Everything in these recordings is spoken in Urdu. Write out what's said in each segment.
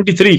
23।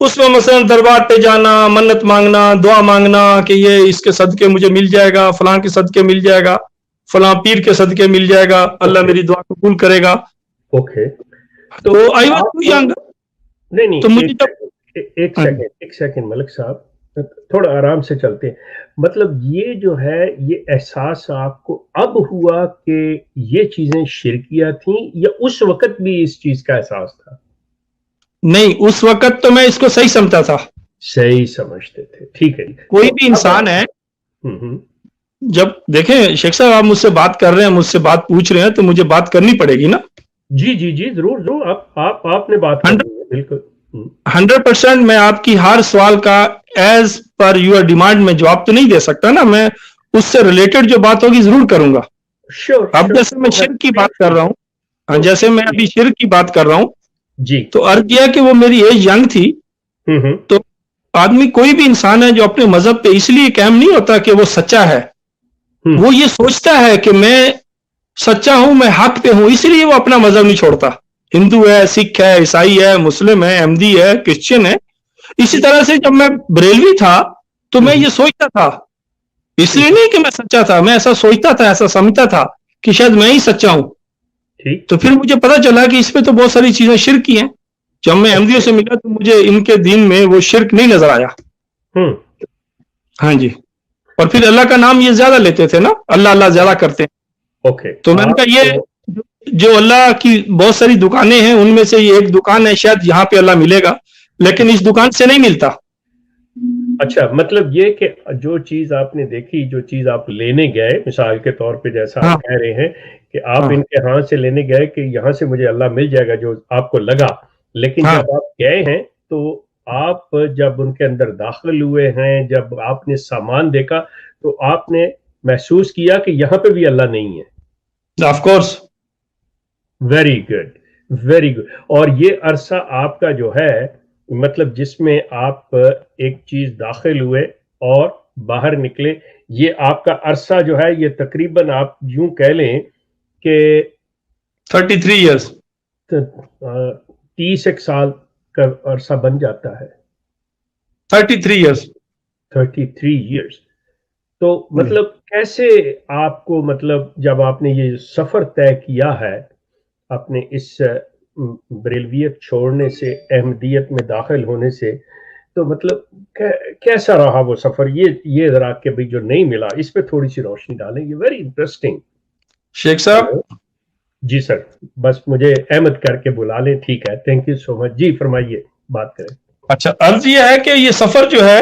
اس میں مثلا دربار پہ جانا, منت مانگنا, دعا مانگنا کہ یہ اس کے صدقے مجھے مل جائے گا, فلاں کے صدقے مل جائے گا, فلاں پیر کے صدقے مل جائے گا, اللہ میری دعا قبول کرے گا. اوکے, تو آئی واز ٹو ینگ. نہیں تو مجھے ایک سیکنڈ ملک صاحب, تھوڑا آرام سے چلتے ہیں. مطلب یہ جو ہے یہ احساس آپ کو اب ہوا کہ یہ چیزیں شرکیہ تھیں, یا اس وقت بھی اس چیز کا احساس تھا؟ نہیں, اس وقت تو میں اس کو صحیح سمجھتا تھا. صحیح سمجھتے تھے, ٹھیک ہے. کوئی بھی انسان ہے, جب دیکھیں شیخ صاحب آپ مجھ سے بات کر رہے ہیں, مجھ سے بات پوچھ رہے ہیں, تو مجھے بات کرنی پڑے گی نا. جی جی جی ضرور ضرور, آپ نے بات کرنی ہے, بالکل 100%. میں آپ کی ہر سوال کا ایز پر یور ڈیمانڈ میں جواب تو نہیں دے سکتا نا, میں اس سے ریلیٹڈ جو بات ہوگی ضرور کروں گا. اب جیسے میں شرک کی بات کر رہا ہوں, جیسے میں ابھی شرک کی بات کر رہا ہوں جی, تو عرض کیا کہ وہ میری ایج ینگ تھی. تو آدمی کوئی بھی انسان ہے جو اپنے مذہب پہ اس لیے قائم نہیں ہوتا کہ وہ سچا ہے, وہ یہ سوچتا ہے کہ میں سچا ہوں, میں حق پہ ہوں, اس لیے وہ اپنا مذہب نہیں چھوڑتا. ہندو ہے, سکھ ہے, عیسائی ہے, مسلم ہے, احمدی ہے, کرسچن ہے. اسی طرح سے جب میں بریلوی تھا تو میں یہ سوچتا تھا, اس لیے نہیں کہ میں سچا تھا, میں ایسا سوچتا تھا, ایسا سمجھتا تھا کہ شاید میں ہی سچا ہوں. تو پھر مجھے پتا چلا کہ اس پہ تو بہت ساری چیزیں شرک کی ہیں. جب میں احمدیوں سے ملا تو مجھے ان کے دین میں وہ شرک نہیں نظر آیا. ہاں جی, اور پھر اللہ کا نام یہ زیادہ لیتے تھے نا, اللہ اللہ زیادہ کرتے ہیں. تو میں نے کہا یہ جو اللہ کی بہت ساری دکانیں ہیں ان میں سے یہ ایک دکان ہے, شاید یہاں پہ اللہ ملے گا, لیکن اس دکان سے نہیں ملتا. اچھا, مطلب یہ کہ جو چیز آپ نے دیکھی, جو چیز آپ لینے گئے, مثال کے طور پہ جیسا آپ کہہ رہے ہیں کہ آپ ان کے ہاں سے لینے گئے کہ یہاں سے مجھے اللہ مل جائے گا, جو آپ کو لگا, لیکن جب آپ گئے ہیں تو آپ جب ان کے اندر داخل ہوئے ہیں, جب آپ نے سامان دیکھا تو آپ نے محسوس کیا کہ یہاں پہ بھی اللہ نہیں ہے. Of course. Very good, very good. اور یہ عرصہ آپ کا جو ہے, مطلب جس میں آپ ایک چیز داخل ہوئے اور باہر نکلے, یہ آپ کا عرصہ جو ہے یہ تقریباً آپ یوں کہہ لیں کہ 33 ایئرس, 30 سال کا عرصہ بن جاتا ہے. 33 ایئرس. 33 ایئرس. تو مطلب کیسے آپ کو, مطلب جب آپ نے یہ سفر طے کیا ہے اپنے اس بریلویت چھوڑنے سے احمدیت میں داخل ہونے سے, تو مطلب کیسا رہا وہ سفر؟ یہ ذرا کہ بھی جو نہیں ملا اس پہ تھوڑی سی روشنی ڈالیں, یہ ویری انٹرسٹنگ. شیخ صاحب. جی سر, بس مجھے احمد کر کے بلا لیں, ٹھیک ہے, تھینک یو سو مچ. جی فرمائیے, بات کریں. اچھا, عرض یہ ہے کہ یہ سفر جو ہے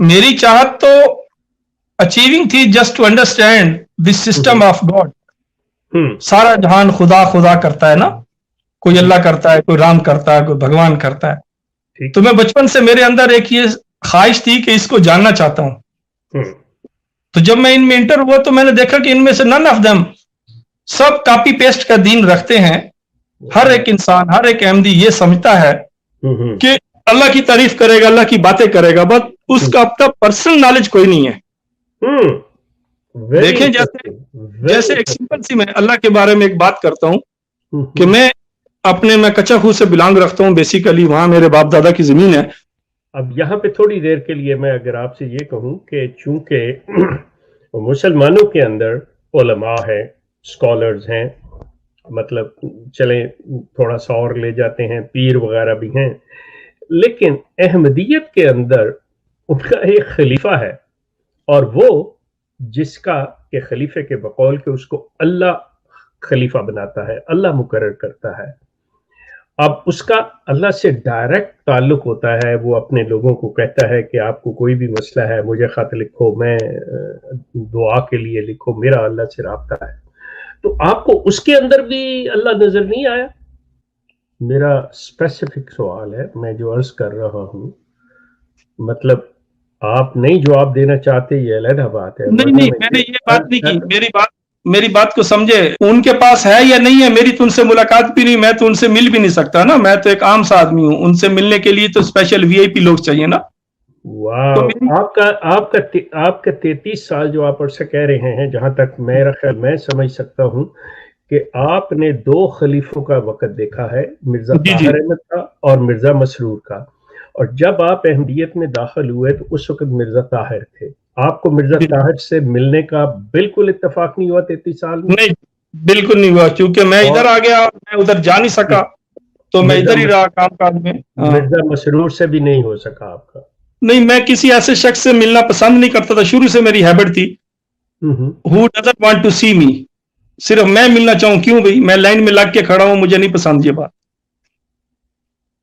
میری چاہت تو اچیونگ تھی just to understand this system of God. سارا جہان خدا خدا کرتا ہے نا, کوئی اللہ کرتا ہے, کوئی رام کرتا ہے, کوئی بھگوان کرتا ہے. تو میں بچپن سے میرے اندر ایک یہ خواہش تھی کہ اس کو جاننا چاہتا ہوں. تو جب میں ان میں انٹر ہوا تو میں نے دیکھا کہ ان میں سے none of them sub copy paste کا دین رکھتے ہیں. ہر ایک انسان, ہر ایک احمدی یہ سمجھتا ہے کہ اللہ کی تعریف کرے گا, اللہ کی باتیں کرے گا, بس اس کا اپنا پرسنل نالج کوئی نہیں ہے. دیکھیں جیسے ایک سمپل سی میں اللہ کے بارے میں ایک بات کرتا ہوں کہ میں کچا خو سے بلانگ رکھتا ہوں, بیسیکلی وہاں میرے باپ دادا کی زمین ہے. اب یہاں پہ تھوڑی دیر کے لیے میں اگر آپ سے یہ کہوں کہ چونکہ مسلمانوں کے اندر علماء ہیں, اسکالرز ہیں, مطلب چلیں تھوڑا سا اور لے جاتے ہیں, پیر وغیرہ بھی ہیں, لیکن احمدیت کے اندر ان کا ایک خلیفہ ہے, اور وہ جس کا کہ خلیفے کے بقول کہ اس کو اللہ خلیفہ بناتا ہے, اللہ مقرر کرتا ہے. اب اس کا اللہ سے ڈائریکٹ تعلق ہوتا ہے. وہ اپنے لوگوں کو کہتا ہے کہ آپ کو کوئی بھی مسئلہ ہے مجھے خط لکھو, میں دعا کے لیے لکھو, میرا اللہ سے رابطہ ہے. تو آپ کو اس کے اندر بھی اللہ نظر نہیں آیا؟ میرا اسپیسیفک سوال ہے, میں جو عرض کر رہا ہوں, مطلب آپ نہیں جواب دینا چاہتے یہ علیحدہ بات ہے. نہیں, میں نے یہ بات نہیں کی. میری بات کو سمجھے, ان کے پاس ہے یا نہیں ہے, میری تو ان سے ملاقات بھی نہیں, میں تو ان سے مل بھی نہیں سکتا نا, میں تو ایک عام سا آدمی ہوں. ان سے ملنے کے لیے تو اسپیشل وی آئی پی لوگ چاہیے نا. واہ, آپ کا 33 سال جو آپ عرصہ کہہ رہے ہیں, جہاں تک میرا خیال میں سمجھ سکتا ہوں کہ آپ نے 2 خلیفوں کا وقت دیکھا ہے، مرزا جی جی طاہر احمد کا اور مرزا مسرور کا، اور جب آپ احمدیت میں داخل ہوئے تو اس وقت مرزا طاہر تھے. آپ کو مرزا جی، طاہر سے ملنے کا بالکل اتفاق نہیں ہوا 33 سال میں؟ نہیں بالکل نہیں ہوا، کیونکہ میں اور ادھر آ گیا، میں ادھر جا نہیں سکا، تو میں مرزا ادھر ہی رہا کام کاج میں. ہاں مرزا مسرور سے بھی نہیں ہو سکا آپ کا؟ نہیں، میں کسی ایسے شخص سے ملنا پسند نہیں کرتا تھا، شروع سے میری ہیبٹ تھی. who doesn't want to see me، صرف میں ملنا چاہوں، کیوں بھائی میں لائن میں لگ کے کھڑا ہوں، مجھے نہیں پسند یہ بات.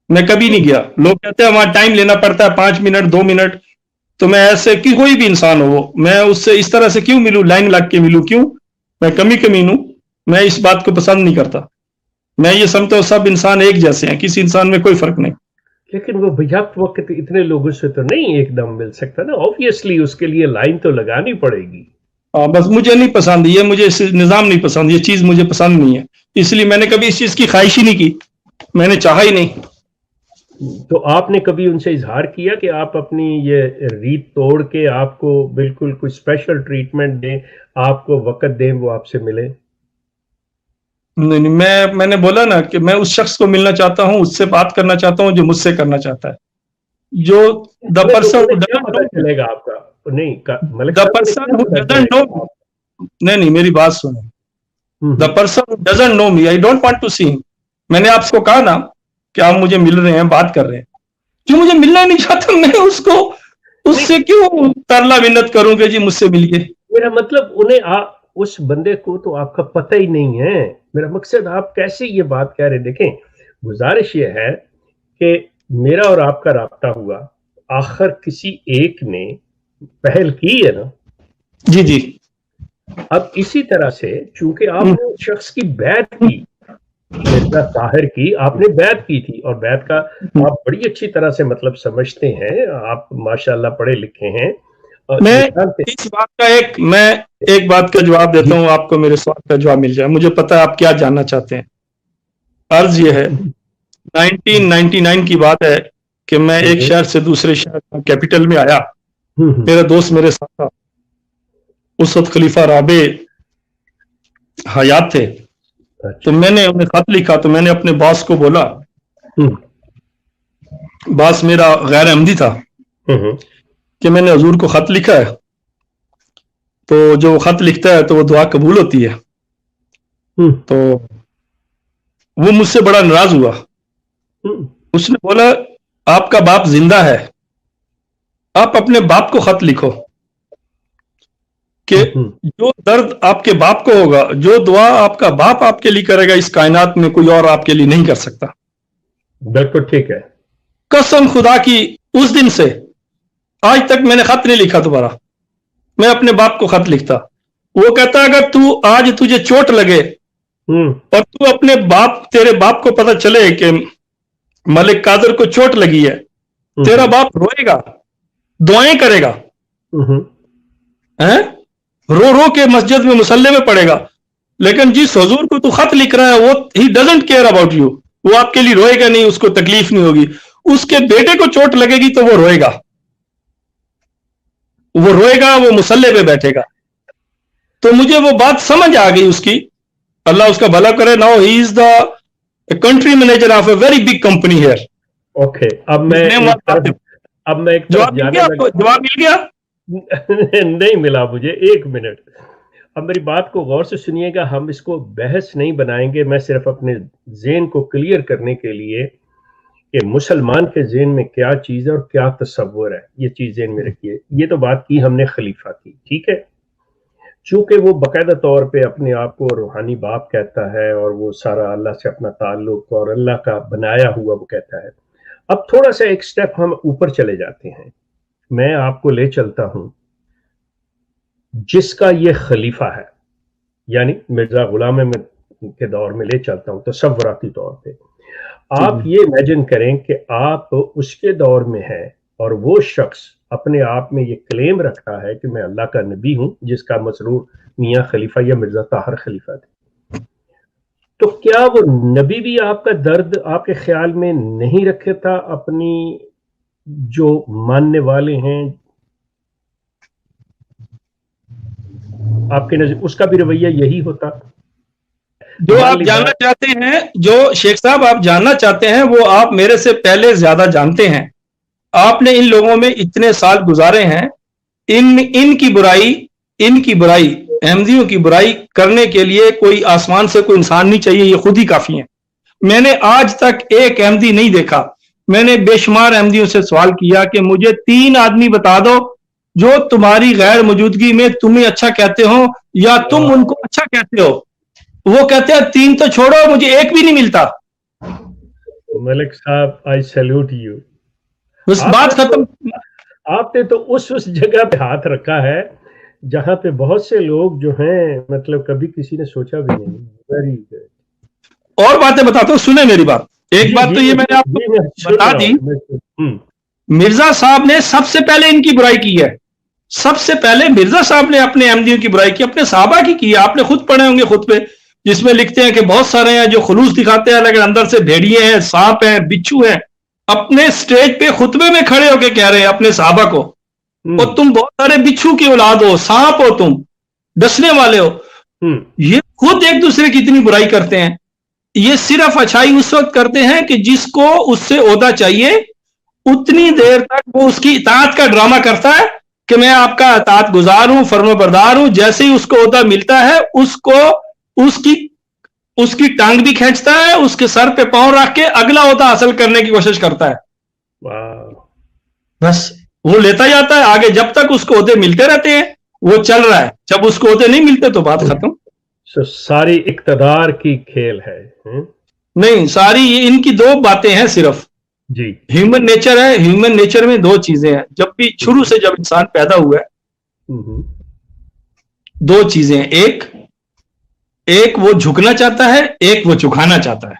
میں کبھی نہیں گیا. لوگ کہتے ہیں وہاں ٹائم لینا پڑتا ہے 5 منٹ 2 منٹ، تو میں ایسے کہ کوئی بھی انسان ہو، میں اس سے اس طرح سے کیوں ملوں، لائن لگ کے ملوں کیوں؟ میں کمی کمین ہوں، میں اس بات کو پسند نہیں کرتا. میں یہ سمجھتا ہوں سب انسان ایک جیسے ہیں، کسی انسان میں کوئی فرق نہیں. لیکن وہ بیک وقت اتنے لوگوں سے تو نہیں ایک دم مل سکتا نا، آبویسلی اس کے لیے لائن تو لگانی پڑے گی. بس مجھے نہیں پسند یہ، مجھے اس نظام نہیں پسند، یہ چیز مجھے پسند نہیں ہے، اس لیے میں نے کبھی اس چیز کی خواہش ہی نہیں کی، میں نے چاہا ہی نہیں. تو آپ نے کبھی ان سے اظہار کیا کہ آپ اپنی یہ ریت توڑ کے آپ کو بالکل کوئی اسپیشل ٹریٹمنٹ دیں، آپ کو وقت دیں، وہ آپ سے ملے؟ نہیں نہیں، میں نے بولا نا کہ میں اس شخص کو ملنا چاہتا ہوں، اس سے بات کرنا چاہتا ہوں جو مجھ سے کرنا چاہتا ہے. جو دا نہیں تو پرسن انہیں کیا پتا چلے گا آپ کا؟ نہیں ملک دا صاحب، انہیں پرسن کیا پتا چلے ڈزنٹ نو، گا؟ نہیں میری بات سنیں. The whole person doesn't know me I don't want to see. میں نے آپ کو کہا نا کہ آپ مجھے مل رہے ہیں، بات کر رہے ہیں، جو مجھے ملنا ہی نہیں چاہتا، میں اس کو اس نہیں، سے کیوں ترلا منت کروں کہ جی مجھ سے ملیے. میرا مطلب انہیں اس بندے کو تو آپ کا پتہ ہی نہیں ہے. میرا مقصد آپ کیسے یہ بات کہہ رہے؟ دیکھیں، گزارش یہ ہے کہ میرا اور آپ کا رابطہ ہوا، آخر کسی ایک نے پہل کی ہے نا. جی جی. اب اسی طرح سے چونکہ آپ نے اس شخص کی بیعت کی، مرزا طاہر کی آپ نے بیعت کی تھی، اور بیعت کا آپ بڑی اچھی طرح سے مطلب سمجھتے ہیں، آپ ماشاءاللہ پڑھے لکھے ہیں. میں جانتے اس بات کا میں ایک بات کا جواب دیتا ہوں، آپ کو میرے سوال کا جواب مل جائے. مجھے پتا ہے آپ کیا جاننا چاہتے ہیں. عرض یہ ہے، 1999 کی بات ہے کہ میں ایک شہر سے دوسرے شہر کیپٹل میں آیا. میرا دوست میرے ساتھ تھا، اس وقت خلیفہ رابع حیات تھے. تو میں نے انہیں خط لکھا، تو میں نے اپنے باس کو بولا، باس میرا غیر احمدی تھا، کہ میں نے حضور کو خط لکھا ہے، تو جو خط لکھتا ہے تو وہ دعا قبول ہوتی ہے. تو وہ مجھ سے بڑا ناراض ہوا. اس نے بولا آپ کا باپ زندہ ہے، آپ اپنے باپ کو خط لکھو کہ جو درد آپ کے باپ کو ہوگا، جو دعا آپ کا باپ آپ کے لیے کرے گا، اس کائنات میں کوئی اور آپ کے لیے نہیں کر سکتا. بالکل ٹھیک ہے. قسم خدا کی، اس دن سے آج تک میں نے خط نہیں لکھا دوبارہ. میں اپنے باپ کو خط لکھتا. وہ کہتا اگر تو آج تجھے چوٹ لگے اور تو اپنے تیرے باپ کو پتہ چلے کہ ملک قادر کو چوٹ لگی ہے، تیرا باپ روئے گا، دعائیں کرے گا، رو رو کے مسجد میں مصلی میں پڑے گا. لیکن جس حضور کو تو خط لکھ رہا ہے، وہ he doesn't care about you, وہ آپ کے لیے روئے گا نہیں، اس کو تکلیف نہیں ہوگی. اس کے بیٹے کو چوٹ لگے گی تو وہ روئے گا، وہ مصلی پہ بیٹھے گا. تو مجھے وہ بات سمجھ آ گئی اس کی، اللہ اس کا بھلا کرے. Now he is the country manager of a very big company here. Okay, اب میں ایک جواب مل گیا آپ کو؟ جواب مل گیا؟ نہیں ملا مجھے. 1 منٹ، اب میری بات کو غور سے سنیے گا. ہم اس کو بحث نہیں بنائیں گے، میں صرف اپنے ذہن کو کلیئر کرنے کے لیے کہ مسلمان کے ذہن میں کیا چیز ہے اور کیا تصور ہے، یہ چیز ذہن میں رکھیے. یہ تو بات کی ہم نے خلیفہ کی، ٹھیک ہے، چونکہ وہ باقاعدہ طور پہ اپنے آپ کو روحانی باپ کہتا ہے، اور وہ سارا اللہ سے اپنا تعلق اور اللہ کا بنایا ہوا وہ کہتا ہے. اب تھوڑا سا ایک سٹیپ ہم اوپر چلے جاتے ہیں. میں آپ کو لے چلتا ہوں جس کا یہ خلیفہ ہے، یعنی مرزا غلام احمد کے دور میں لے چلتا ہوں تصوراتی طور پہ. آپ یہ امیجن کریں کہ آپ اس کے دور میں ہیں اور وہ شخص اپنے آپ میں یہ کلیم رکھا ہے کہ میں اللہ کا نبی ہوں، جس کا مسرور میاں خلیفہ یا مرزا طاہر خلیفہ تھے. تو کیا وہ نبی بھی آپ کا درد آپ کے خیال میں نہیں رکھے تھا؟ اپنی جو ماننے والے ہیں آپ کے نظر، اس کا بھی رویہ یہی ہوتا؟ جو آپ جاننا چاہتے ہیں، جو شیخ صاحب آپ جاننا چاہتے ہیں، وہ آپ میرے سے پہلے زیادہ جانتے ہیں. آپ نے ان لوگوں میں اتنے سال گزارے ہیں. ان کی برائی احمدیوں کی برائی کرنے کے لیے کوئی آسمان سے کوئی انسان نہیں چاہیے، یہ خود ہی کافی ہیں. میں نے آج تک ایک احمدی نہیں دیکھا. میں نے بے شمار احمدیوں سے سوال کیا کہ مجھے 3 آدمی بتا دو جو تمہاری غیر موجودگی میں تمہیں اچھا کہتے ہو یا تم ان کو اچھا کہتے ہو. وہ کہتے ہیں 3 تو چھوڑو، مجھے ایک بھی نہیں ملتا. ملک صاحب آئی سیلوٹ یو. بس بات ختم. آپ نے تو اس جگہ پہ ہاتھ رکھا ہے جہاں پہ بہت سے لوگ جو ہیں مطلب کبھی کسی نے سوچا بھی نہیں. Very good. اور باتیں بتاتا ہوں، سنیں میری بات. ایک بات تو یہ میں نے آپ کو بتا دی، مرزا صاحب نے سب سے پہلے ان کی برائی کی ہے. سب سے پہلے مرزا صاحب نے اپنے احمدیوں کی برائی کی، اپنے صحابہ کی ہے. آپ نے خود پڑھے ہوں گے خطبے جس میں لکھتے ہیں کہ بہت سارے ہیں جو خلوص دکھاتے ہیں لیکن اندر سے بھیڑیے ہیں، سانپ ہیں، بچھو ہیں. اپنے سٹیج پہ خطبے میں کھڑے ہو کے کہہ رہے ہیں اپنے صحابہ کو، اور تم بہت سارے بچھو کی اولاد ہو، سانپ ہو، تم ڈسنے والے ہو. یہ خود ایک دوسرے کی اتنی برائی کرتے ہیں. یہ صرف اچھائی اس وقت کرتے ہیں کہ جس کو اس سے عہدہ چاہیے اتنی دیر تک وہ اس کی اطاعت کا ڈرامہ کرتا ہے کہ میں آپ کا اطاعت گزار ہوں، فرما بردار ہوں. جیسے ہی اس کو عہدہ ملتا ہے اس کو اس کی ٹانگ بھی کھینچتا ہے، اس کے سر پہ پاؤں رکھ کے اگلا عہدہ حاصل کرنے کی کوشش کرتا ہے. بس وہ لیتا جاتا ہے آگے، جب تک اس کو عہدے ملتے رہتے ہیں وہ چل رہا ہے. جب اس کو عہدے نہیں ملتے تو بات ختم. ساری اقتدار کی کھیل ہے. نہیں، ساری ان کی 2 باتیں ہیں صرف. جی، ہیومن نیچر ہے. ہیومن نیچر میں 2 چیزیں ہیں. جب بھی شروع سے جب انسان پیدا ہوا ہے 2 چیزیں ہیں. ایک وہ جھکنا چاہتا ہے، ایک وہ جھکانا چاہتا ہے.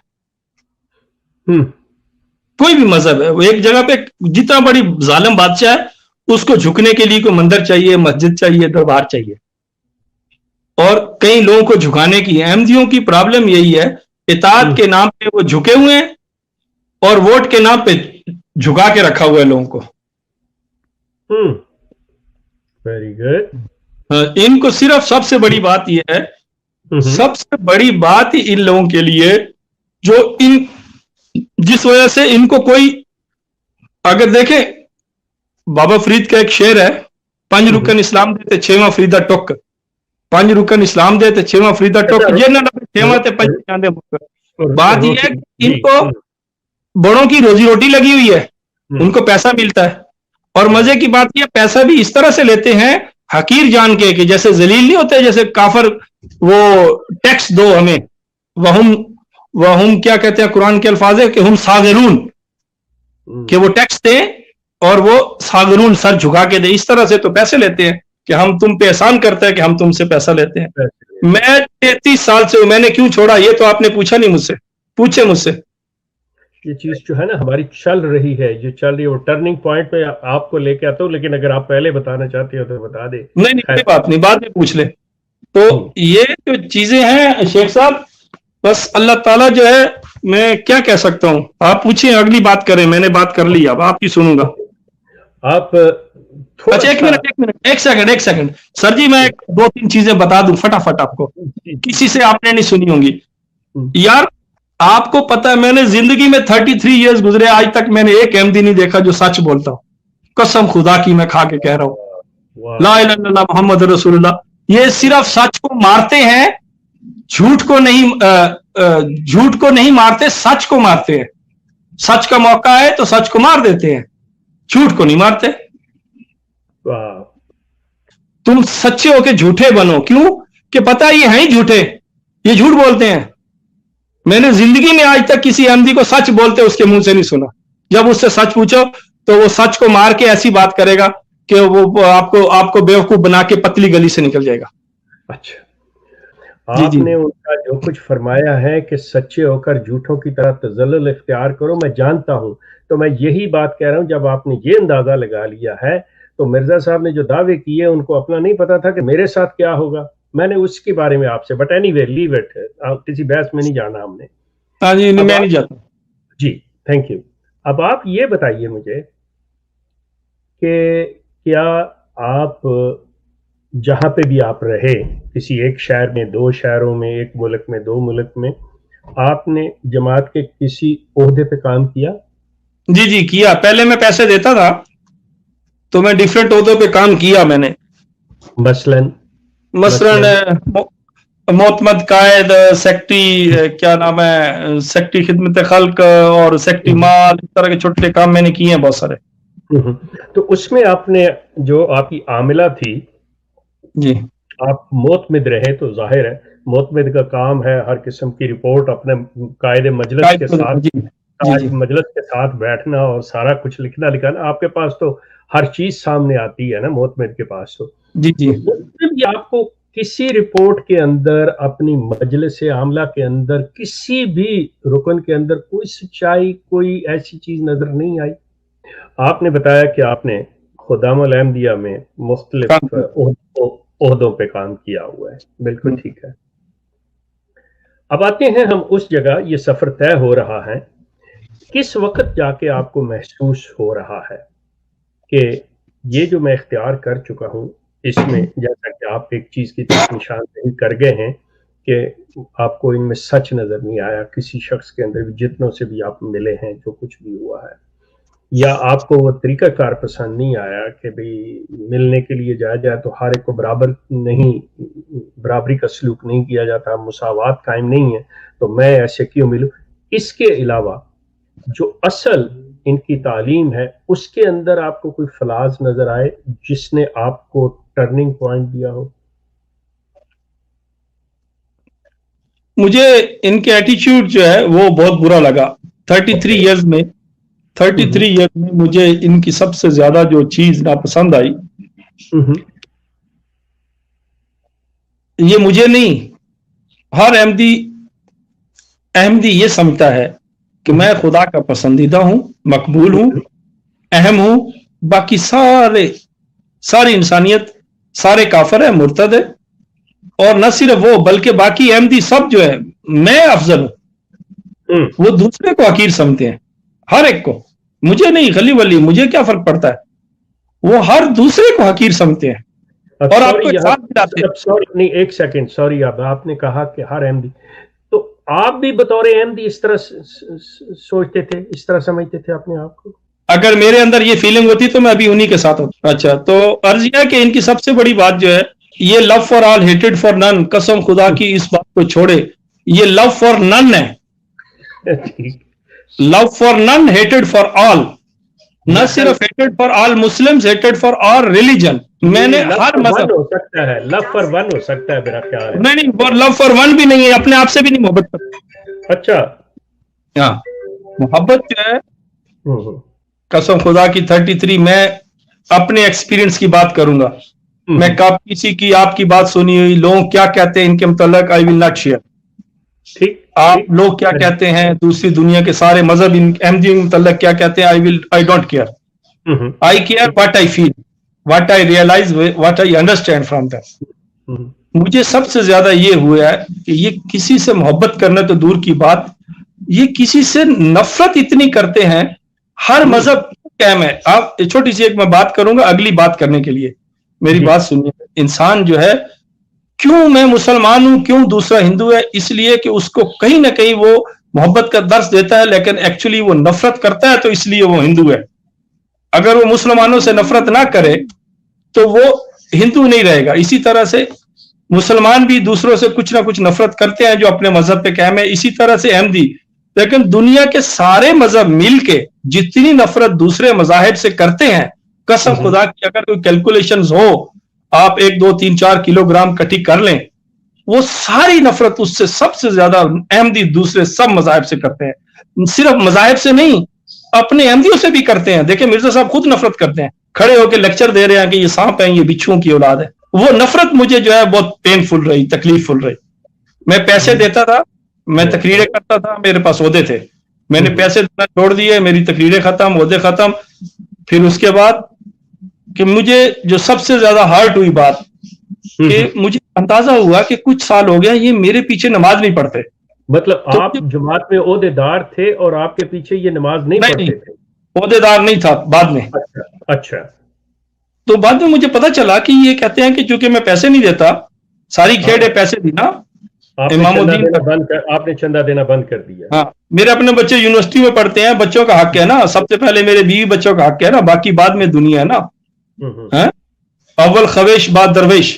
کوئی بھی مذہب ہے، وہ ایک جگہ پہ جتنا بڑی ظالم بادشاہ ہے اس کو جھکنے کے لیے کوئی مندر چاہیے، مسجد چاہیے، دربار چاہیے. اور کئی لوگوں کو جھکانے کی. احمدیوں کی پرابلم یہی ہے، اطاعت کے نام پہ وہ جھکے ہوئے ہیں اور ووٹ کے نام پہ جھکا کے رکھا ہوا ہے لوگوں کو. Very good. ان کو صرف سب سے بڑی بات یہ ہے، سب سے بڑی بات ہی ان لوگوں کے لیے جو جس وجہ سے ان کو کوئی، اگر دیکھیں بابا فرید کا ایک شعر ہے، 5 رکن اسلام دیتے 6واں فریدہ ٹوک. 5 رکن اسلام دیتے 6واں فریدہ ٹوک. یہ نہ 6واں تے 5 چاندے. بات یہ ہے کہ ان کو بڑوں کی روزی روٹی لگی ہوئی ہے، ان کو پیسہ ملتا ہے. اور مزے کی بات یہ، پیسہ بھی اس طرح سے لیتے ہیں حقیر جان کے کہ جیسے ذلیل نہیں ہوتے، جیسے کافر وہ ٹیکس دو ہمیں، وہم کیا کہتے ہیں قرآن کے الفاظ ہے کہ ہم صاغرون، کہ وہ ٹیکس دیں اور وہ صاغرون سر جھکا کے دیں. اس طرح سے تو پیسے لیتے ہیں کہ ہم تم پہ احسان کرتے ہیں کہ ہم تم سے پیسہ لیتے ہیں. میں 33 سال سے میں نے کیوں چھوڑا یہ تو آپ نے پوچھا نہیں مجھ سے. پوچھے مجھ سے. یہ چیز جو ہے نا ہماری چل رہی ہے، جو چل رہی ہے وہ ٹرننگ پوائنٹ پہ آپ کو لے کے آتا ہوں، لیکن اگر آپ پہلے بتانا چاہتے ہو تو بتا دیں. نہیں کوئی بات نہیں، بعد میں پوچھ لیں. تو یہ جو چیزیں ہیں شیخ صاحب، بس اللہ تعالیٰ جو ہے، میں کیا کہہ سکتا ہوں. آپ پوچھیں، اگلی بات کریں. میں نے بات کر لی، اب آپ کی سنوں گا. آپ اچھا ایک سیکنڈ سر جی، میں 2-3 چیزیں بتا دوں فٹافٹ آپ کو، کسی سے آپ نے نہیں سنی ہوں گی. یار آپ کو پتا ہے میں نے زندگی میں 33 ایئرز گزرے، آج تک میں نے ایک احمدی نہیں دیکھا جو سچ بولتا ہوں. قسم خدا کی میں کھا کے کہہ رہا ہوں، لا الہ الا اللہ محمد رسول اللہ. یہ صرف سچ کو مارتے ہیں، جھوٹ کو نہیں مارتے، سچ کو مارتے ہیں. سچ کا موقع ہے تو سچ کو مار دیتے ہیں، جھوٹ کو نہیں مارتے. تم سچے ہو کے جھوٹے بنو. کیوں کہ پتا یہ ہیں ہی جھوٹے، یہ جھوٹ بولتے ہیں. میں نے زندگی میں آج تک کسی احمدی کو سچ بولتے اس کے منہ سے نہیں سنا. جب اس سے سچ پوچھو تو وہ سچ کو مار کے ایسی بات کرے گا کہ وہ آپ کو بیوقوف بنا کے پتلی گلی سے نکل جائے گا. اچھا، آپ نے ان کا جو کچھ فرمایا ہے کہ سچے ہو کر جھوٹوں کی طرح تزلل اختیار کرو، میں جانتا ہوں. تو میں یہی بات کہہ رہا ہوں، جب آپ نے یہ اندازہ لگا لیا ہے تو مرزا صاحب نے جو دعوے کیے ان کو اپنا نہیں پتا تھا کہ میرے ساتھ کیا ہوگا. میں نے اس کے بارے میں آپ سے، but anyway leave it, کسی بحث میں نہیں جانا ہم نے. میں نہیں جاتا. جی تھینک یو. اب آپ یہ بتائیے مجھے کہ کیا آپ جہاں پہ بھی آپ رہے، کسی ایک شہر میں، 2 شہروں میں، ایک ملک میں، 2 ملک میں، آپ نے جماعت کے کسی عہدے پہ کام کیا؟ جی کیا. پہلے میں پیسے دیتا تھا تو میں ڈیفرنٹ عہدوں پہ کام کیا میں نے. مثلاً معتمد قائد، سیکٹری، کیا نام ہے، سیکٹری خدمت خلق اور سیکٹری مال، اس طرح کے چھوٹے کام میں نے کیے ہیں بہت سارے. تو اس میں آپ نے جو آپ کی عاملہ تھی، جی آپ معتمد رہے تو ظاہر ہے معتمد کا کام ہے ہر قسم کی رپورٹ اپنے قائد مجلس کے ساتھ مجلس کے ساتھ بیٹھنا اور سارا کچھ لکھنا لکھانا. آپ کے پاس تو ہر چیز سامنے آتی ہے نا معتمد کے پاس. تو آپ کو کسی رپورٹ کے اندر، اپنی مجلس عاملہ کے اندر، کسی بھی رکن کے اندر کوئی سچائی، کوئی ایسی چیز نظر نہیں آئی؟ آپ نے بتایا کہ آپ نے خدام الاحمدیہ میں مختلف عہدوں پہ کام کیا ہوا ہے، بالکل ٹھیک ہے. اب آتے ہیں ہم اس جگہ، یہ سفر طے ہو رہا ہے، کس وقت جا کے آپ کو محسوس ہو رہا ہے کہ یہ جو میں اختیار کر چکا ہوں، اس میں جیسا کہ آپ ایک چیز کی طرف نشاندہی کر گئے ہیں کہ آپ کو ان میں سچ نظر نہیں آیا کسی شخص کے اندر بھی، جتنوں سے بھی آپ ملے ہیں، جو کچھ بھی ہوا ہے، یا آپ کو وہ طریقہ کار پسند نہیں آیا کہ بھئی ملنے کے لیے جایا جائے تو ہر ایک کو برابری کا سلوک نہیں کیا جاتا، مساوات قائم نہیں ہے، تو میں ایسے کیوں ملوں. اس کے علاوہ جو اصل ان کی تعلیم ہے، اس کے اندر آپ کو کوئی فلاز نظر آئے جس نے آپ کو ٹرننگ پوائنٹ دیا ہو؟ مجھے ان کے ایٹیچیوڈ جو ہے وہ بہت برا لگا. 33 ایئرز میں مجھے ان کی سب سے زیادہ جو چیز ناپسند آئی، یہ مجھے نہیں، ہر احمدی یہ سمجھتا ہے کہ میں خدا کا پسندیدہ ہوں، مقبول ہوں، اہم ہوں، باقی ساری انسانیت، سارے کافر ہیں، مرتد ہے. اور نہ صرف وہ بلکہ باقی احمدی سب جو ہے میں افضل ہوں. وہ دوسرے کو حقیر سمجھتے ہیں، ہر ایک کو. مجھے نہیں، خلی ولی مجھے کیا فرق پڑتا ہے، وہ ہر دوسرے کو حقیر سمجھتے ہیں. اور آپ کو نہیں، ایک سیکنڈ، سوری، آپ نے کہا کہ ہر احمدی، تو آپ بھی بطور احمدی اس طرح سوچتے تھے، اس طرح سمجھتے تھے اپنے آپ کو؟ اگر میرے اندر یہ فیلنگ ہوتی تو میں ابھی انہی کے ساتھ ہوتا. اچھا، تو عرض یہ کہ ان کی سب سے بڑی بات جو ہے، یہ love for all hated for none, قسم خدا کی اس بات کو چھوڑے، یہ لو فار نن ہے. Love for none, hated for all. نہ صرف hated for all Muslims, hated for all religion. میں نے ہر مذہب ہو سکتا ہے، لو فار ون ہو سکتا ہے میرا خیال ہے. نہیں، لو فار ون بھی نہیں ہے، اپنے آپ سے بھی نہیں محبت کرتا. اچھا، ہاں، محبت جو ہے قسم خدا کی 33، میں اپنے ایکسپیرینس کی بات کروں گا. میں کسی کی آپ کی بات سنی ہوئی، لوگ کیا کہتے ہیں ان کے متعلق، آئی ول ناٹ شیئر. آپ لوگ کیا کہتے ہیں، دوسری دنیا کے سارے مذہب احمدی کے متعلق کیا کہتے ہیں، I don't care. I care what I feel, what I realise, what I understand from that. مجھے سب سے زیادہ یہ ہوا ہے کہ یہ کسی سے محبت کرنا تو دور کی بات، یہ کسی سے نفرت اتنی کرتے ہیں. ہر مذہب قائم ہے. آپ چھوٹی سی ایک میں بات کروں گا اگلی بات کرنے کے لیے، میری بات سنیے. انسان جو ہے، کیوں میں مسلمان ہوں، کیوں دوسرا ہندو ہے، اس لیے کہ اس کو کہیں نہ کہیں وہ محبت کا درس دیتا ہے، لیکن ایکچولی وہ نفرت کرتا ہے، تو اس لیے وہ ہندو ہے. اگر وہ مسلمانوں سے نفرت نہ کرے تو وہ ہندو نہیں رہے گا. اسی طرح سے مسلمان بھی دوسروں سے کچھ نہ کچھ نفرت کرتے ہیں جو اپنے مذہب پہ قائم ہے. اسی طرح سے احمدی. لیکن دنیا کے سارے مذہب مل کے جتنی نفرت دوسرے مذاہب سے کرتے ہیں، قسم خدا کی اگر کوئی کیلکولیشنز ہو، آپ 1 2 3 4 کلو گرام کٹھی کر لیں، وہ ساری نفرت اس سے سب سے زیادہ احمدی دوسرے سب مذاہب سے کرتے ہیں. صرف مذاہب سے نہیں، اپنے احمدیوں سے بھی کرتے ہیں. دیکھیں مرزا صاحب خود نفرت کرتے ہیں، کھڑے ہو کے لیکچر دے رہے ہیں کہ یہ سانپ ہیں، یہ بچھوؤں کی اولاد ہے. وہ نفرت مجھے جو ہے بہت پینفل رہی، تکلیف فل رہی. میں پیسے دیتا تھا، میں تقریریں کرتا تھا، میرے پاس عہدے تھے، میں نے پیسے دینا چھوڑ دیے، میری تقریریں ختم، عہدے ختم. پھر اس کے بعد کہ مجھے جو سب سے زیادہ ہارٹ ہوئی بات کہ مجھے اندازہ ہوا کہ کچھ سال ہو گیا یہ میرے پیچھے نماز نہیں پڑھتے. مطلب آپ جماعت میں عہدے دار تھے اور آپ کے پیچھے یہ نماز نہیں پڑھتے تھے؟ عہدے دار نہیں تھا، بعد میں. اچھا. تو بعد میں مجھے پتا چلا کہ یہ کہتے ہیں کہ چونکہ میں پیسے نہیں دیتا, ساری کھیڑ ہے پیسے دینا, امام الدین آپ نے چندہ دینا بند کر دیا. ہاں, میرے اپنے بچے یونیورسٹی میں پڑھتے ہیں, بچوں کا حق ہے نا, سب سے پہلے میرے بیوی بچوں کا حق ہے نا, باقی بعد میں دنیا ہے نا. اول خویش بعد درویش,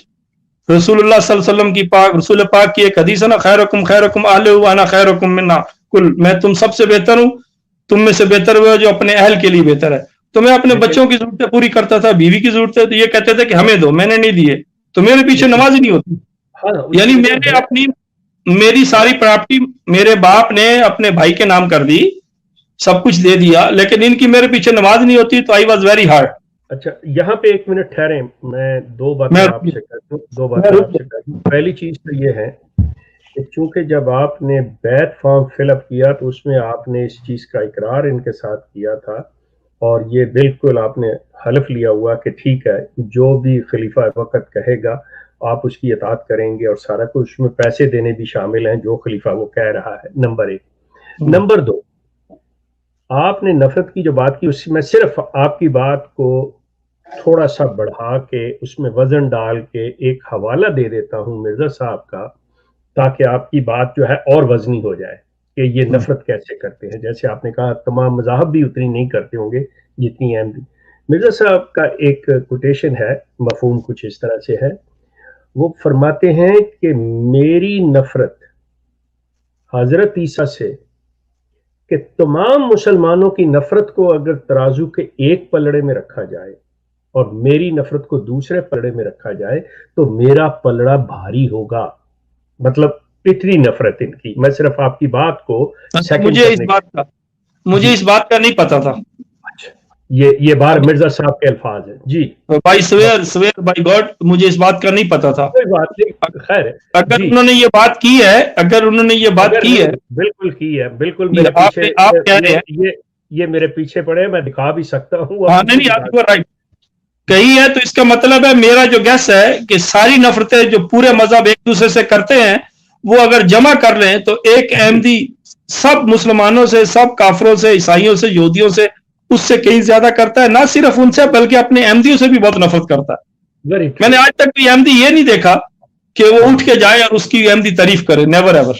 رسول اللہ صلی اللہ علیہ وسلم کی پاک, رسول پاک کی ایک حدیث ہے نا, خیرکم خیرکم اہلہ وانا خیرکم منا کل, میں تم سب سے بہتر ہوں, تم میں سے بہتر ہوئے جو اپنے اہل کے لیے بہتر ہے. تو میں اپنے بچوں کی ضرورتیں پوری کرتا تھا, بیوی کی ضرورتیں, تو یہ کہتے تھے کہ ہمیں دو, میں نے نہیں دیے, تو میرے پیچھے نماز ہی نہیں ہوتی. یعنی میں نے اپنی, میری ساری پراپرٹی میرے باپ نے اپنے بھائی کے نام کر دی, سب کچھ دے دیا, لیکن ان کی میرے پیچھے نماز نہیں ہوتی, تو آئی واز ویری ہارڈ. اچھا, یہاں پہ ایک منٹ ٹھہریں, میں دو باتیں آپ سے کرتا ہوں. پہلی چیز تو یہ ہے کہ چونکہ جب آپ نے بیعت فارم فل اپ کیا تو اس میں آپ نے اس چیز کا اقرار ان کے ساتھ کیا تھا, اور یہ بالکل آپ نے حلف لیا ہوا کہ ٹھیک ہے جو بھی خلیفہ وقت کہے گا آپ اس کی اطاعت کریں گے, اور سارا کچھ اس میں پیسے دینے بھی شامل ہیں جو خلیفہ وہ کہہ رہا ہے. نمبر ایک. نمبر دو, آپ نے نفرت کی جو بات کی, اس میں صرف آپ کی بات کو تھوڑا سا بڑھا کے اس میں وزن ڈال کے ایک حوالہ دے دیتا ہوں مرزا صاحب کا, تاکہ آپ کی بات جو ہے اور وزنی ہو جائے کہ یہ نفرت کیسے کرتے ہیں. جیسے آپ نے کہا تمام مذاہب بھی اتنی نہیں کرتے ہوں گے جتنی احمدی. مرزا صاحب کا ایک کوٹیشن ہے, مفہوم کچھ اس طرح سے ہے, وہ فرماتے ہیں کہ میری نفرت حضرت عیسیٰ سے, کہ تمام مسلمانوں کی نفرت کو اگر ترازو کے ایک پلڑے میں رکھا جائے اور میری نفرت کو دوسرے پلڑے میں رکھا جائے تو میرا پلڑا بھاری ہوگا. مطلب اتنی نفرت ان کی. میں صرف آپ کی بات کو مجھے اس بات کا نہیں پتا تھا. یہ بار مرزا صاحب کے الفاظ ہیں. جی بائی سویر بائی گاڈ, مجھے اس بات کا نہیں پتا تھا. کوئی بات نہیں, خیر ہے. اگر انہوں نے یہ بات کی ہے, اگر انہوں نے یہ بات کی ہے, بالکل کی ہے, بالکل میرے پیچھے, آپ کہہ رہے ہیں یہ میرے پیچھے پڑے, میں دکھا بھی سکتا ہوں. نہیں, آپ کو رائٹ کہی ہے, تو اس کا مطلب ہے میرا جو گیس ہے کہ ساری نفرتیں جو پورے مذہب ایک دوسرے سے کرتے ہیں وہ اگر جمع کر لیں تو ایک احمدی سب مسلمانوں سے, سب کافروں سے, عیسائیوں سے, یہودیوں سے, اس سے کہیں زیادہ کرتا ہے. نہ صرف ان سے بلکہ اپنے احمدیوں سے بھی بہت نفرت کرتا ہے. میں نے آج تک کوئی احمدی یہ نہیں دیکھا کہ وہ اٹھ کے جائے اور اس کی احمدی تعریف کرے. Never ever.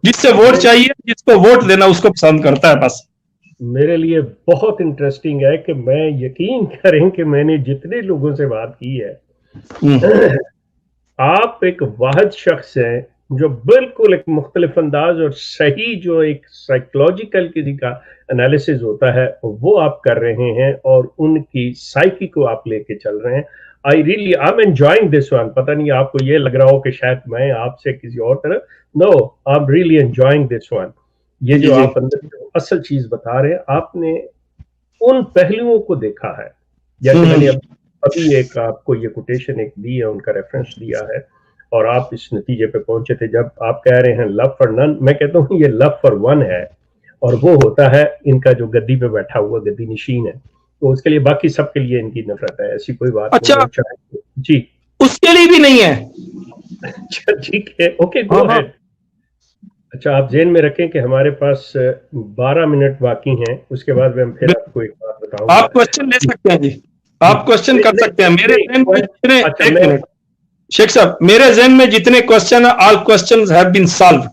جس سے ووٹ چاہیے, جس کو ووٹ دینا اس کو پسند کرتا ہے بس. میرے لیے بہت انٹرسٹنگ ہے کہ میں یقین کریں کہ میں نے جتنے لوگوں سے بات کی ہے, آپ ایک واحد شخص ہیں جو بالکل ایک مختلف انداز اور صحیح جو ایک سائیکولوجیکل کسی کا انالیسز ہوتا ہے وہ آپ کر رہے ہیں, اور ان کی سائیکی کو آپ لے کے چل رہے ہیں. I'm enjoying this one. پتہ نہیں آپ کو یہ لگ رہا ہو کہ شاید میں آپ سے کسی اور طرح. No, I'm really enjoying this one. یہ جو آپ اندر اصل چیز بتا رہے ہیں, آپ نے ان پہلوؤں کو دیکھا ہے. جیسے میں نے ابھی ایک آپ کو یہ کوٹیشن ایک دی ہے, ان کا ریفرنس دیا ہے, اور آپ اس نتیجے پہ پہنچے تھے جب آپ کہہ رہے ہیں لو فار نن. میں کہتا ہوں یہ لو فار ون ہے, اور وہ ہوتا ہے ان کا جو گدی پہ بیٹھا ہوا گدی نشین ہے, تو اس کے لیے باقی سب کے لیے ان کی نفرت ہے. ایسی کوئی بات نہیں. جی اس کے لیے بھی نہیں ہے. اچھا ٹھیک ہے, اوکے گو اہیڈ. اچھا, آپ ذہن میں رکھیں کہ ہمارے پاس 12 منٹ باقی ہیں, اس کے بعد میں پھر آپ کو ایک بات بتاؤں. آپ کوشچن لے سکتے ہیں. جی آپ کوشچن کر سکتے ہیں. میرے ذہن میں جتنے, ایک منٹ شیخ صاحب, میرے ذہن میں جتنے کوشچن ہیں, آل کوشچنز ہیو بین سالوڈ.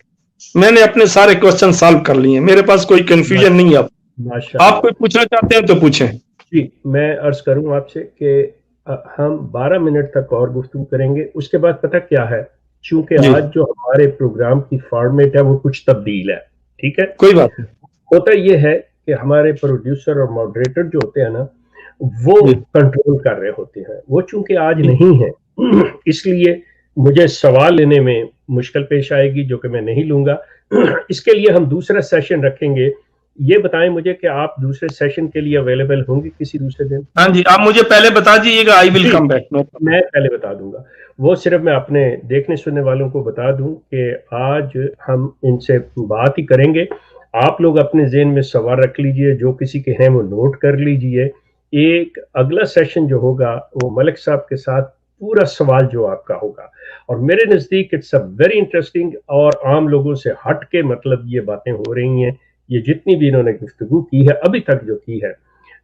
میں نے اپنے سارے کوشچن سالو کر لیے ہیں, میرے پاس کوئی کنفیوژن نہیں ہے. آپ کوئی پوچھنا چاہتے ہیں تو پوچھیں. جی میں عرض کروں آپ سے کہ ہم 12 منٹ تک اور گفتگو کریں گے. اس کے بعد پتہ کیا ہے, چونکہ آج جو ہمارے پروگرام کی فارمیٹ ہے وہ کچھ تبدیل ہے. ٹھیک ہے, کوئی بات نہیں. ہوتا یہ ہے کہ ہمارے پروڈیوسر اور ماڈریٹر جو ہوتے ہیں نا, وہ کنٹرول کر رہے ہوتے ہیں. وہ چونکہ آج نہیں ہے, اس لیے مجھے سوال لینے میں مشکل پیش آئے گی جو کہ میں نہیں لوں گا. اس کے لیے ہم دوسرا سیشن رکھیں گے. یہ بتائیں مجھے کہ آپ دوسرے سیشن کے لیے اویلیبل ہوں گے کسی دوسرے دن؟ ہاں جی, آپ مجھے پہلے بتا دیجیے گا. آئی ول کم بیک. میں پہلے بتا دوں گا. وہ صرف میں اپنے دیکھنے سننے والوں کو بتا دوں کہ آج ہم ان سے بات ہی کریں گے. آپ لوگ اپنے ذہن میں سوال رکھ لیجئے, جو کسی کے ہیں وہ نوٹ کر لیجئے. ایک اگلا سیشن جو ہوگا وہ ملک صاحب کے ساتھ پورا سوال جو آپ کا ہوگا, اور میرے نزدیک اٹس اے ویری انٹرسٹنگ, اور عام لوگوں سے ہٹ کے مطلب یہ باتیں ہو رہی ہیں. یہ جتنی بھی انہوں نے گفتگو کی ہے ابھی تک جو کی ہے,